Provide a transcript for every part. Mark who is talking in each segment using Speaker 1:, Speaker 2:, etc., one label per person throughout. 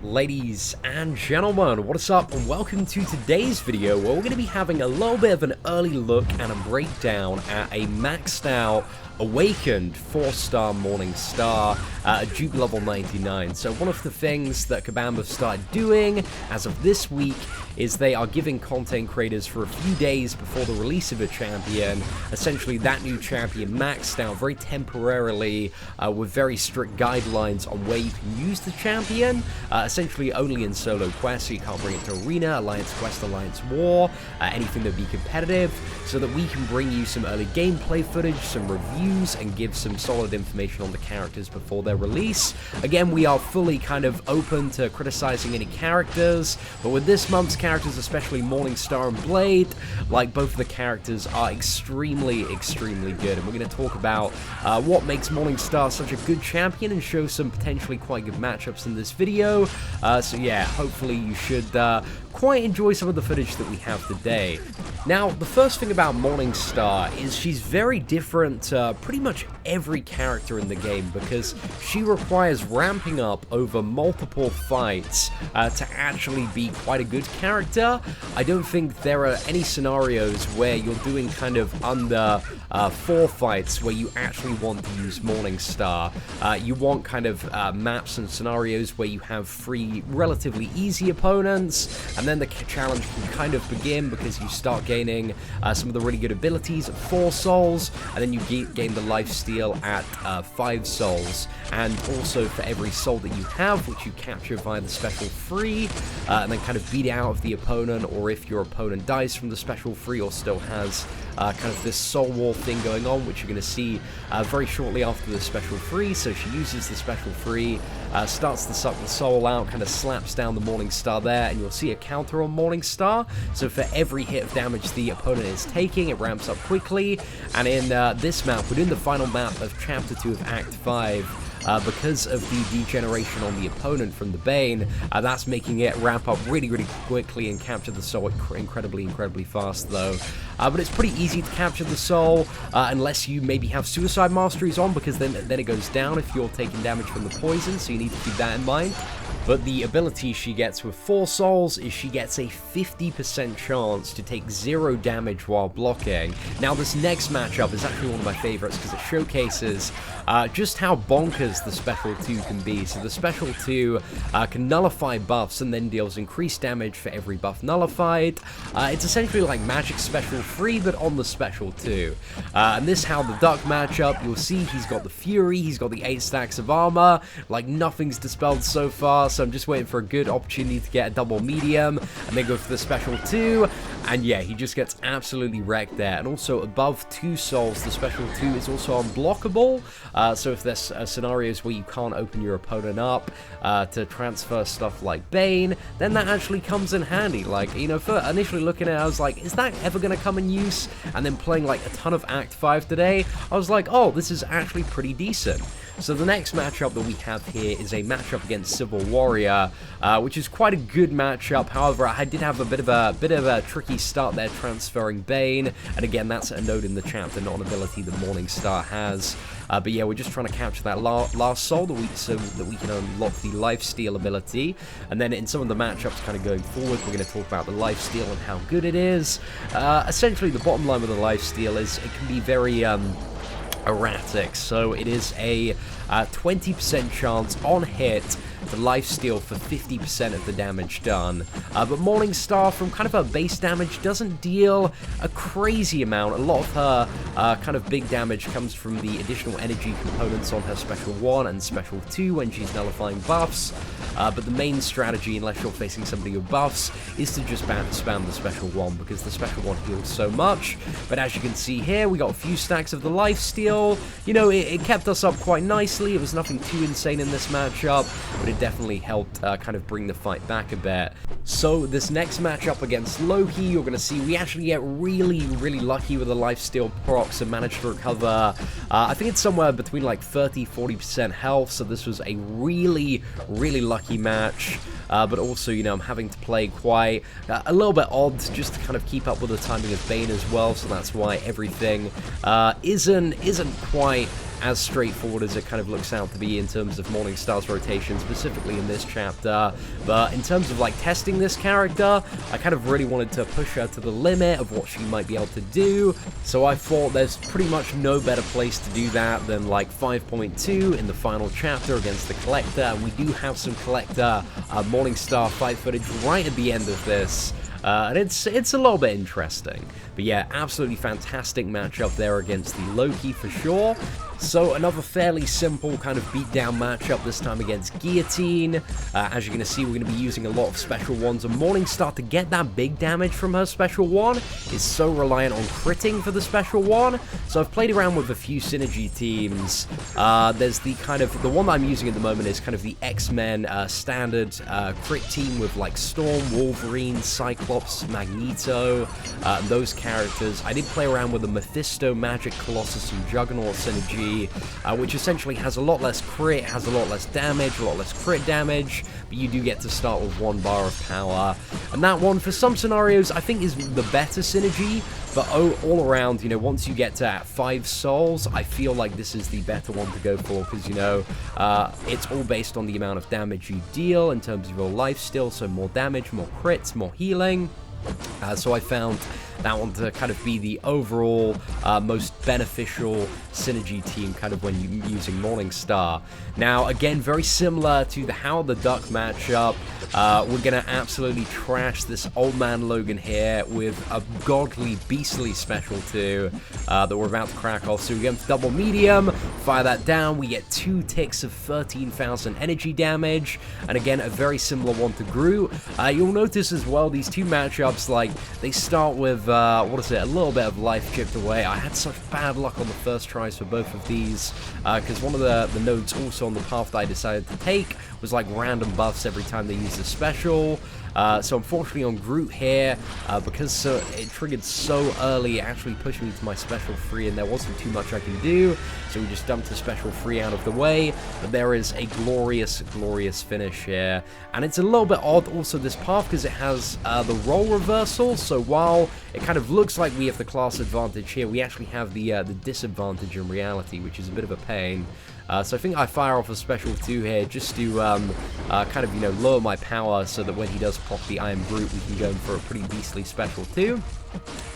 Speaker 1: Ladies and gentlemen, what is up, and welcome to today's video where we're going to be having a little bit of an early look and a breakdown at a maxed out Awakened 4-star Morningstar dupe level 99. So one of the things that Kabam have started doing as of this week is they are giving content creators for a few days before the release of a champion, essentially that new champion maxed out very temporarily with very strict guidelines on where you can use the champion, essentially only in solo quests, so you can't bring it to Arena, Alliance Quest, Alliance War, anything that would be competitive, so that we can bring you some early gameplay footage, some reviews, and give some solid information on the characters before their release. Again, we are fully kind of open to criticizing any characters, but with this month's characters, especially Morningstar and Blade, like both of the characters are extremely good, and we're going to talk about what makes Morningstar such a good champion and show some potentially quite good matchups in this video. So yeah, hopefully you should quite enjoy some of the footage that we have today. Now, the first thing about Morningstar is she's very different to pretty much every character in the game because she requires ramping up over multiple fights to actually be quite a good character. I don't think there are any scenarios where you're doing kind of under 4 fights where you actually want to use Morningstar. You want kind of maps and scenarios where you have 3 relatively easy opponents, and then the challenge can kind of begin because you start gaining some of the really good abilities at 4 souls, and then you gain the lifesteal at 5 souls, and also for every soul that you have, which you capture via the special free, and then kind of beat out of the opponent, or if your opponent dies from the special free or still has kind of this soul war thing going on, which you're going to see very shortly after the special free. So she uses the special free, starts to suck the soul out, kind of slaps down the Morningstar there, and you'll see a counter on Morningstar. So for every hit of damage the opponent is taking, it ramps up quickly, and in this map, within the final map of Chapter 2 of Act 5, because of the degeneration on the opponent from the Bane, that's making it ramp up really quickly and capture the soul incredibly fast though. But it's pretty easy to capture the soul unless you maybe have Suicide Masteries on, because then it goes down if you're taking damage from the poison, so you need to keep that in mind. But the ability she gets with 4 souls is she gets a 50% chance to take 0 damage while blocking. Now this next matchup is actually one of my favorites because it showcases just how bonkers the Special 2 can be. So the Special 2 can nullify buffs and then deals increased damage for every buff nullified. It's essentially like Magic Special 3 but on the Special 2. And this how the Duck matchup, you'll see he's got the Fury, he's got the 8 stacks of armor, like nothing's dispelled so far. So I'm just waiting for a good opportunity to get a double medium and then go for the Special 2, and yeah, he just gets absolutely wrecked there. And also above 2 souls, the Special 2 is also unblockable, so if there's scenarios where you can't open your opponent up to transfer stuff like Bane, then that actually comes in handy. Like, you know, for initially looking at it, I was like, is that ever going to come in use? And then playing like a ton of Act 5 today, I was like, oh, this is actually pretty decent. So the next matchup that we have here is a matchup against Civil Warrior, which is quite a good matchup. However, I did have a bit of a tricky start there transferring Bane, and again, that's a node in the chapter, not an ability that Morningstar has. But yeah, we're just trying to capture that last soul so that we can unlock the lifesteal ability. And then in some of the matchups kind of going forward, we're going to talk about the lifesteal and how good it is. Essentially, the bottom line with the lifesteal is it can be very erratic, so it is a 20% chance on hit to lifesteal for 50% of the damage done. But Morningstar, from kind of her base damage, doesn't deal a crazy amount. A lot of her kind of big damage comes from the additional energy components on her Special 1 and Special 2 when she's nullifying buffs. But the main strategy, unless you're facing somebody with buffs, is to just spam the Special 1, because the Special 1 heals so much. But as you can see here, we got a few stacks of the lifesteal. You know, it kept us up quite nicely. It was nothing too insane in this matchup, but it definitely helped kind of bring the fight back a bit. So this next matchup against Loki, you're going to see we actually get really lucky with the lifesteal procs and manage to recover, I think it's somewhere between like 30-40% health, so this was a really lucky match. But also, you know, I'm having to play quite a little bit odd just to kind of keep up with the timing of Bane as well, so that's why everything isn't quite as straightforward as it kind of looks out to be in terms of Morningstar's rotation, specifically in this chapter. But in terms of like testing this character, I kind of really wanted to push her to the limit of what she might be able to do. So I thought there's pretty much no better place to do that than like 5.2 in the final chapter against the Collector. And we do have some Collector Morningstar fight footage right at the end of this. And it's a little bit interesting. But yeah, absolutely fantastic matchup there against the Loki for sure. So another fairly simple kind of beatdown matchup, this time against Guillotine. As you're going to see, we're going to be using a lot of special ones. And Morningstar, to get that big damage from her special one, is so reliant on critting for the special one. So I've played around with a few synergy teams. There's the kind of, the one that I'm using at the moment is kind of the X-Men standard crit team with like Storm, Wolverine, Cyclops, Magneto, those characters. I did play around with the Mephisto, Magic, Colossus, and Juggernaut synergy, which essentially has a lot less crit, has a lot less damage, a lot less crit damage, but you do get to start with 1 bar of power. And that one, for some scenarios, I think is the better synergy, but all around, you know, once you get to 5 souls, I feel like this is the better one to go for, because, you know, it's all based on the amount of damage you deal in terms of your life steal, so more damage, more crits, more healing. So I found that one to kind of be the overall most beneficial synergy team kind of when you're using Morningstar. Now, again, very similar to the Howard the Duck matchup, we're going to absolutely trash this Old Man Logan here with a godly, beastly special 2 that we're about to crack off. So we go to double medium, fire that down, we get 2 ticks of 13,000 energy damage, and again, a very similar one to Groot. You'll notice as well, these two matchups, like, they start with, what is it, a little bit of life chipped away. I had such bad luck on the first tries for both of these, because one of the nodes also on the path that I decided to take was like random buffs every time they used a special. So unfortunately on Groot here, because it triggered so early, it actually pushed me to my special 3 and there wasn't too much I can do, so we just dumped the special 3 out of the way. But there is a glorious, glorious finish here. And it's a little bit odd also, this path, because it has the role reversal, so while it kind of looks like we have the class advantage here, we actually have the disadvantage in reality, which is a bit of a pain. So I think I fire off a special 2 here just to kind of, you know, lower my power so that when he does pop the I Am Groot, we can go in for a pretty beastly special 2.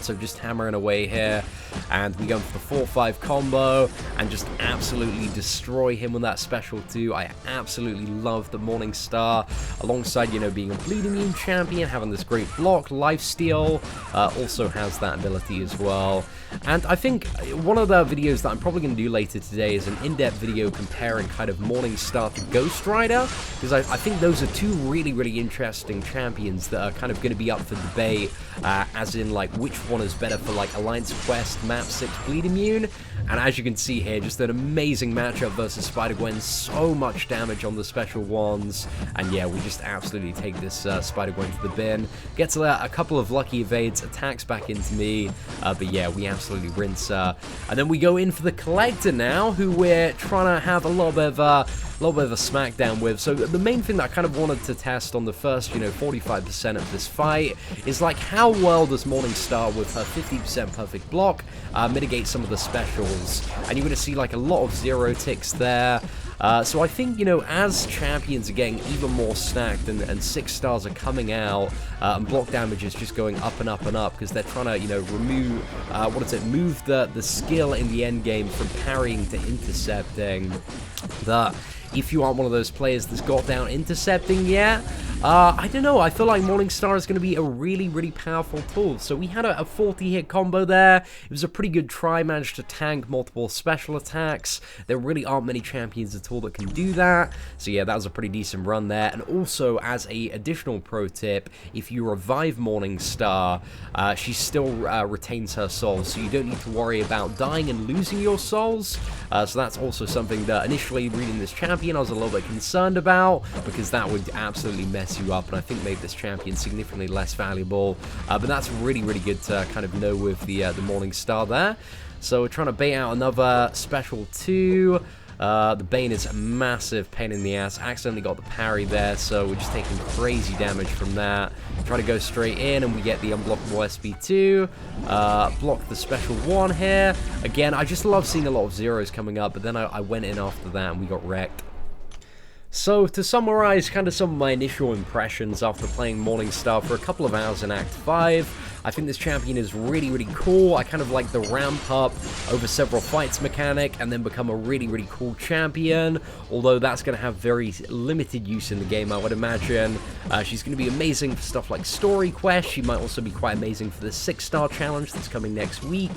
Speaker 1: So just hammering away here, and we go for the 4-5 combo and just absolutely destroy him with that special 2. I absolutely love the Morningstar, alongside, you know, being a bleed immune champion, having this great block, lifesteal, also has that ability as well. And I think one of the videos that I'm probably going to do later today is an in-depth video comparing kind of Morningstar to Ghost Rider, because I think those are 2 really, really interesting champions that are kind of going to be up for debate, as in like which one is better for like Alliance Quest, Map 6 Bleed Immune. And as you can see here, just an amazing matchup versus Spider-Gwen, so much damage on the special ones, and yeah, we just absolutely take this Spider-Gwen to the bin. Gets a couple of lucky evades, attacks back into me, but yeah, we absolutely rinse her. And then we go in for the Collector now, who we're trying to have a little bit of a smackdown with. So the main thing that I kind of wanted to test on the first, you know, 45% of this fight is like how well does Morningstar with her 50% perfect block mitigate some of the specials. And you're going to see like a lot of 0 ticks there. So I think, you know, as champions are getting even more stacked and 6 stars are coming out, and block damage is just going up and up and up, because they're trying to, you know, remove, move the skill in the end game from parrying to intercepting. That if you aren't one of those players that's got down intercepting yet, I don't know, I feel like Morningstar is going to be a really, really powerful tool. So we had a 40-hit combo there. It was a pretty good try, managed to tank multiple special attacks. There really aren't many champions at all that can do that. So yeah, that was a pretty decent run there. And also, as a additional pro tip, if you revive Morningstar, she still retains her souls, so you don't need to worry about dying and losing your souls. So that's also something that initially reading this champion I was a little bit concerned about, because that would absolutely mess you up, and I think made this champion significantly less valuable. But that's really, really good to kind of know with the Morningstar there. So we're trying to bait out another special 2. The Bane is a massive pain in the ass. Accidentally got the parry there, so we're just taking crazy damage from that. Try to go straight in, and we get the unblockable SP2. Block the special 1 here. Again, I just love seeing a lot of zeros coming up, but then I went in after that, and we got wrecked. So, to summarize kind of some of my initial impressions after playing Morningstar for a couple of hours in Act 5, I think this champion is really, really cool. I kind of like the ramp up over several fights mechanic and then become a really, really cool champion, although that's going to have very limited use in the game, I would imagine. She's going to be amazing for stuff like story quests. She might also be quite amazing for the 6-star challenge that's coming next week,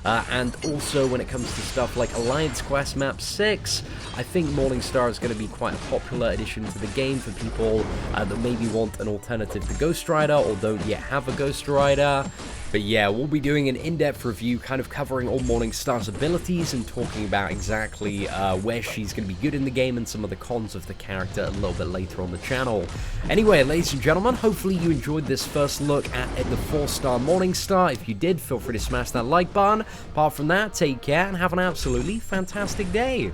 Speaker 1: and also when it comes to stuff like Alliance Quest Map 6, I think Morningstar is going to be quite a popular addition to the game for people that maybe want an alternative to Ghost Rider or don't yet have a Ghost Rider. But yeah, we'll be doing an in-depth review kind of covering all Morningstar's abilities and talking about exactly where she's going to be good in the game and some of the cons of the character a little bit later on the channel. Anyway, ladies and gentlemen, hopefully you enjoyed this first look at the 4-star Morningstar. If you did, feel free to smash that like button. Apart from that, take care and have an absolutely fantastic day.